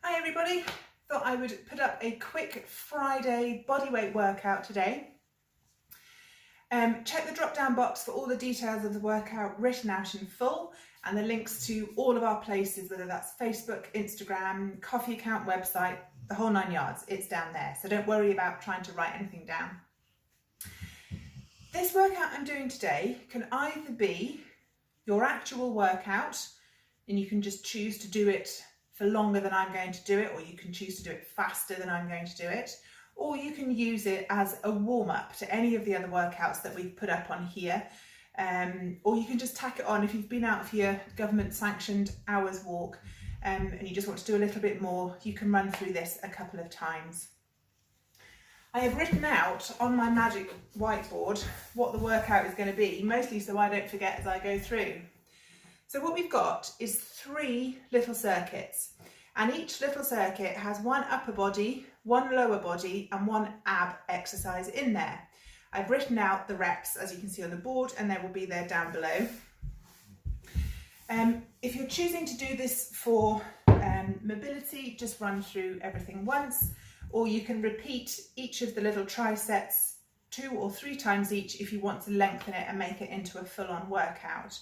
Hi everybody, thought I would put up a quick Friday bodyweight workout today. Check the drop down box for all the details of the workout written out in full and the links to all of our places, whether that's Facebook, Instagram, coffee account, website, the whole 9 yards, it's down there. So don't worry about trying to write anything down. This workout I'm doing today can either be your actual workout and you can just choose to do it for longer than I'm going to do it, or you can choose to do it faster than I'm going to do it, or you can use it as a warm-up to any of the other workouts that we've put up on here, or you can just tack it on if you've been out for your government sanctioned hours walk and you just want to do a little bit more. You can run through this a couple of times. I have written out on my magic whiteboard what the workout is going to be, mostly so I don't forget as I go through. So what we've got is 3 little circuits, and each little circuit has one upper body, one lower body and one ab exercise in there. I've written out the reps as you can see on the board, and they will be there down below. If you're choosing to do this for mobility, just run through everything once, or you can repeat each of the little triceps 2 or 3 times each if you want to lengthen it and make it into a full-on workout.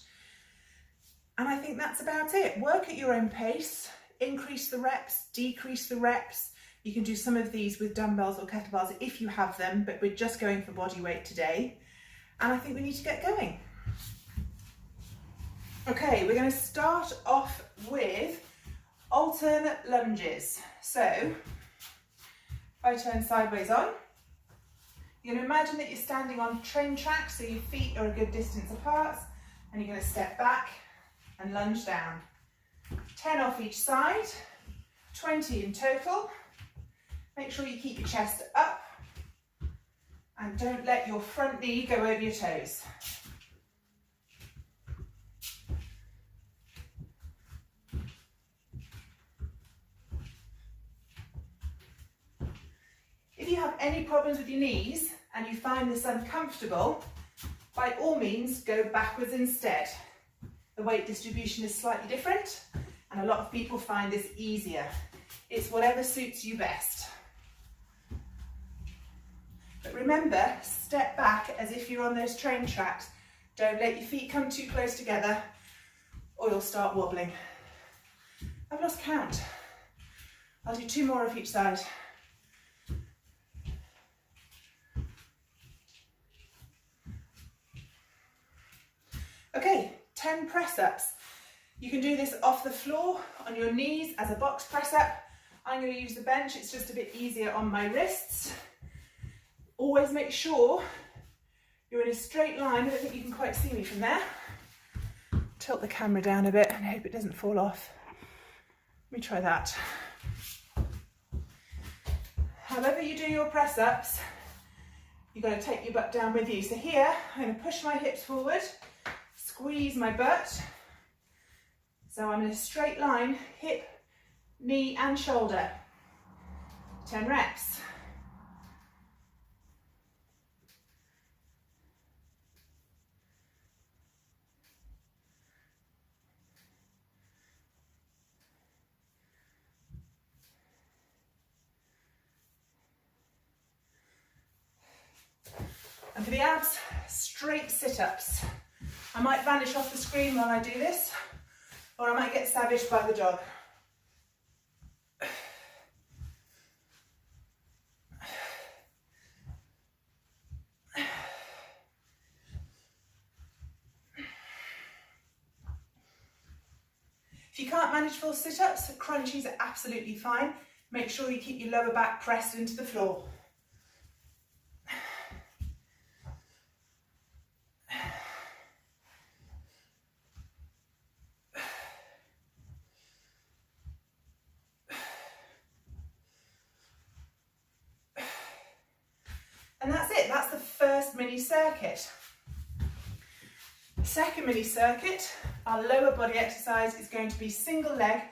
And I think that's about it. Work at your own pace, increase the reps, decrease the reps. You can do some of these with dumbbells or kettlebells if you have them, but we're just going for body weight today. And I think we need to get going. Okay, we're going to start off with alternate lunges. So, if I turn sideways on, you're going to imagine that you're standing on train tracks, so your feet are a good distance apart, and you're going to step back and lunge down. 10 off each side, 20 in total. Make sure you keep your chest up and don't let your front knee go over your toes. If you have any problems with your knees and you find this uncomfortable, by all means go backwards instead. The weight distribution is slightly different and a lot of people find this easier. It's whatever suits you best. But remember, step back as if you're on those train tracks. Don't let your feet come too close together or you'll start wobbling. I've lost count. I'll do 2 more of each side. Okay. 10 press-ups. You can do this off the floor, on your knees as a box press-up. I'm going to use the bench, it's just a bit easier on my wrists. Always make sure you're in a straight line. I don't think you can quite see me from there. Tilt the camera down a bit and hope it doesn't fall off. Let me try that. However you do your press-ups, you've got to take your butt down with you. So here, I'm going to push my hips forward, squeeze my butt, so I'm in a straight line, hip, knee and shoulder. 10 reps. And for the abs, straight sit-ups. I might vanish off the screen while I do this, or I might get savaged by the dog. If you can't manage full sit-ups, crunchies are absolutely fine. Make sure you keep your lower back pressed into the floor. And that's it, that's the first mini circuit. The second mini circuit, our lower body exercise, is going to be single leg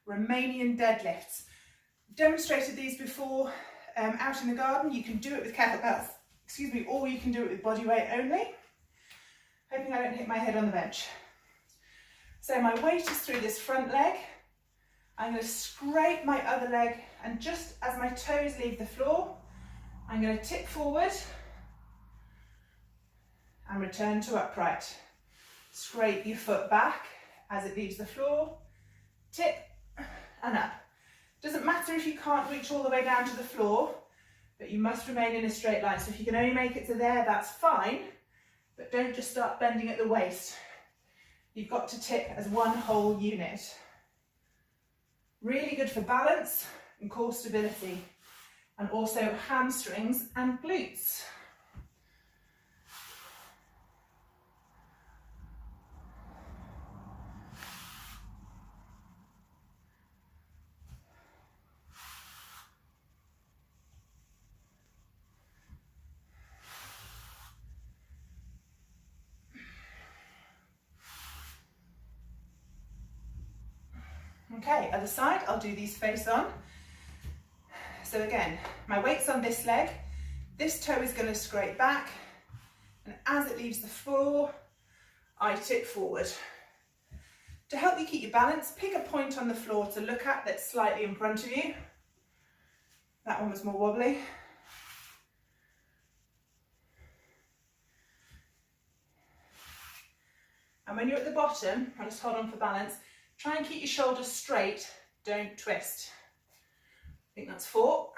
Romanian deadlifts. Demonstrated these before out in the garden. You can do it with kettlebells, or you can do it with body weight only. Hoping I don't hit my head on the bench. So my weight is through this front leg. I'm going to scrape my other leg, and just as my toes leave the floor, I'm going to tip forward and return to upright. Scrape your foot back as it leaves the floor, tip and up. Doesn't matter if you can't reach all the way down to the floor, but you must remain in a straight line. So if you can only make it to there, that's fine, but don't just start bending at the waist. You've got to tip as one whole unit. Really good for balance and core stability, and also hamstrings and glutes. Okay, other side, I'll do these face on. So again, my weight's on this leg, this toe is going to scrape back, and as it leaves the floor, I tip forward. To help you keep your balance, pick a point on the floor to look at that's slightly in front of you. That one was more wobbly. And when you're at the bottom, I'll just hold on for balance, try and keep your shoulders straight, don't twist. I think that's 4.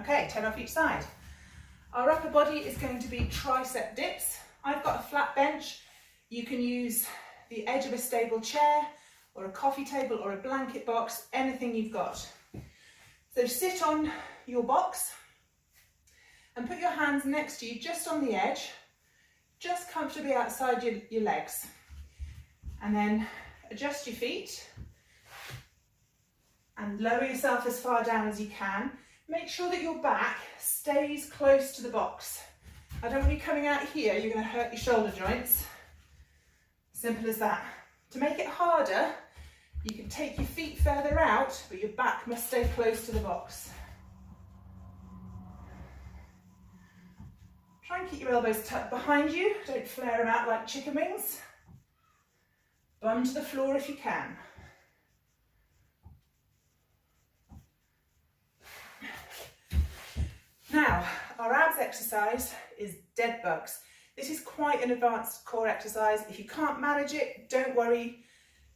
Okay, 10 off each side. Our upper body is going to be tricep dips. I've got a flat bench. You can use the edge of a stable chair or a coffee table or a blanket box, anything you've got. So sit on your box and put your hands next to you just on the edge, just comfortably outside your legs. And then adjust your feet and lower yourself as far down as you can. Make sure that your back stays close to the box. I don't want you coming out here, you're going to hurt your shoulder joints. Simple as that. To make it harder, you can take your feet further out, but your back must stay close to the box. Try and keep your elbows tucked behind you, don't flare them out like chicken wings. Bum to the floor if you can. Now, our abs exercise is dead bugs. This is quite an advanced core exercise. If you can't manage it, don't worry.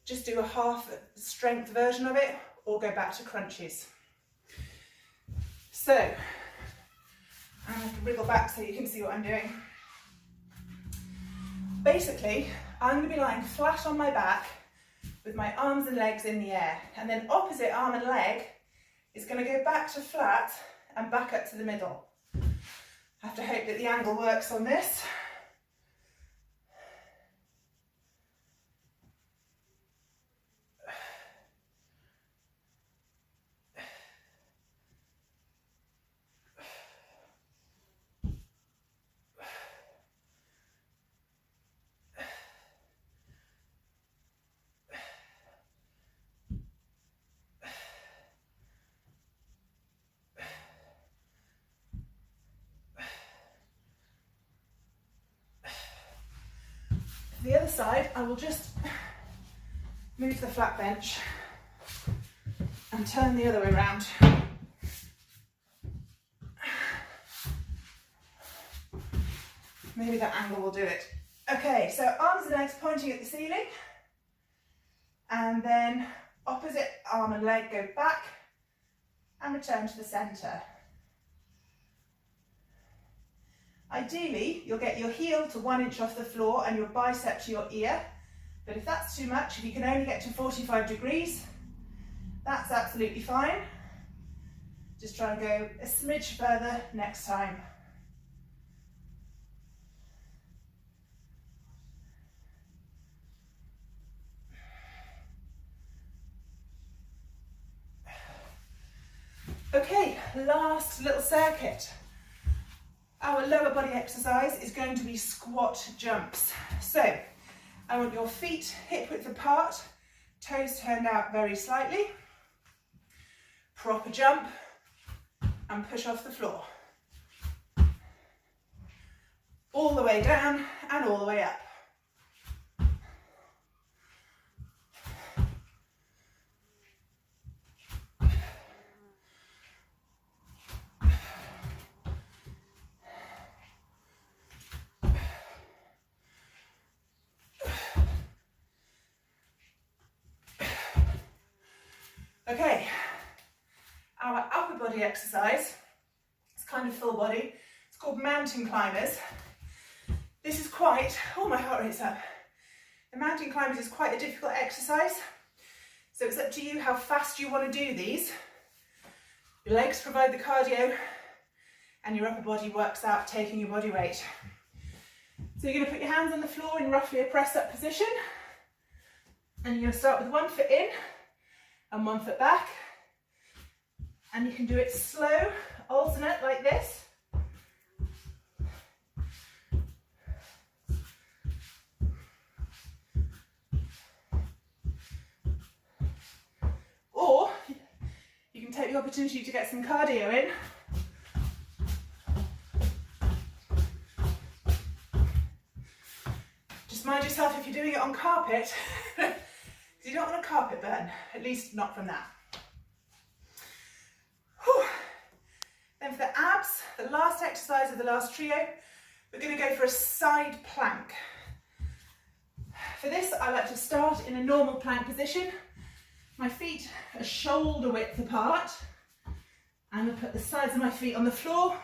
Just do a half strength version of it or go back to crunches. So, I'm going to wriggle back so you can see what I'm doing. Basically, I'm going to be lying flat on my back with my arms and legs in the air. And then opposite arm and leg is going to go back to flat and back up to the middle. I have to hope that the angle works on this. The other side, I will just move the flat bench and turn the other way around. Maybe that angle will do it. Okay, so arms and legs pointing at the ceiling, and then opposite arm and leg go back and return to the centre. Ideally, you'll get your heel to 1 inch off the floor and your bicep to your ear. But if that's too much, if you can only get to 45 degrees, that's absolutely fine. Just try and go a smidge further next time. last little circuit, our lower body exercise is going to be squat jumps. So I want your feet hip width apart, toes turned out very slightly, proper jump, and push off the floor. All the way down and all the way up. Okay, our upper body exercise, it's kind of full body, it's called mountain climbers. This is quite, oh my heart rate's up. The mountain climbers is quite a difficult exercise, so it's up to you how fast you want to do these. Your legs provide the cardio and your upper body works out taking your body weight. So you're going to put your hands on the floor in roughly a press up position, and you're going to start with 1 foot in and 1 foot back, and you can do it slow, alternate like this. Or you can take the opportunity to get some cardio in. Just mind yourself if you're doing it on carpet, because you don't want a carpet burn, at least not from that. Whew. Then for the abs, the last exercise of the last trio, we're going to go for a side plank. For this, I like to start in a normal plank position. My feet are shoulder width apart. I'm going to put the sides of my feet on the floor.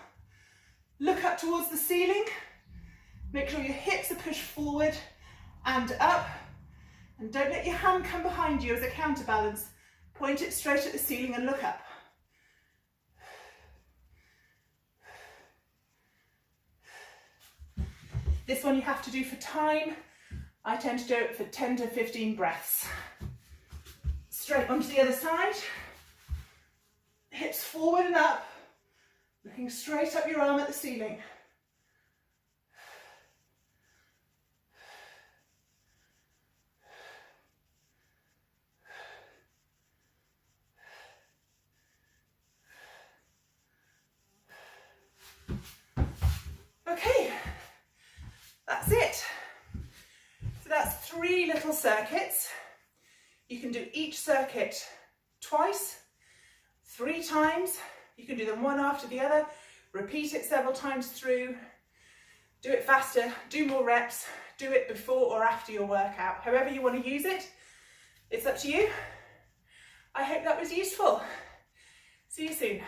Look up towards the ceiling. Make sure your hips are pushed forward and up. And don't let your hand come behind you as a counterbalance. Point it straight at the ceiling and look up. This one you have to do for time. I tend to do it for 10 to 15 breaths. Straight onto the other side. Hips forward and up. Looking straight up your arm at the ceiling. Okay, that's it. So that's 3 little circuits. You can do each circuit twice, 3 times. You can do them one after the other. Repeat it several times through. Do it faster, do more reps, do it before or after your workout. However you want to use it, it's up to you. I hope that was useful. See you soon.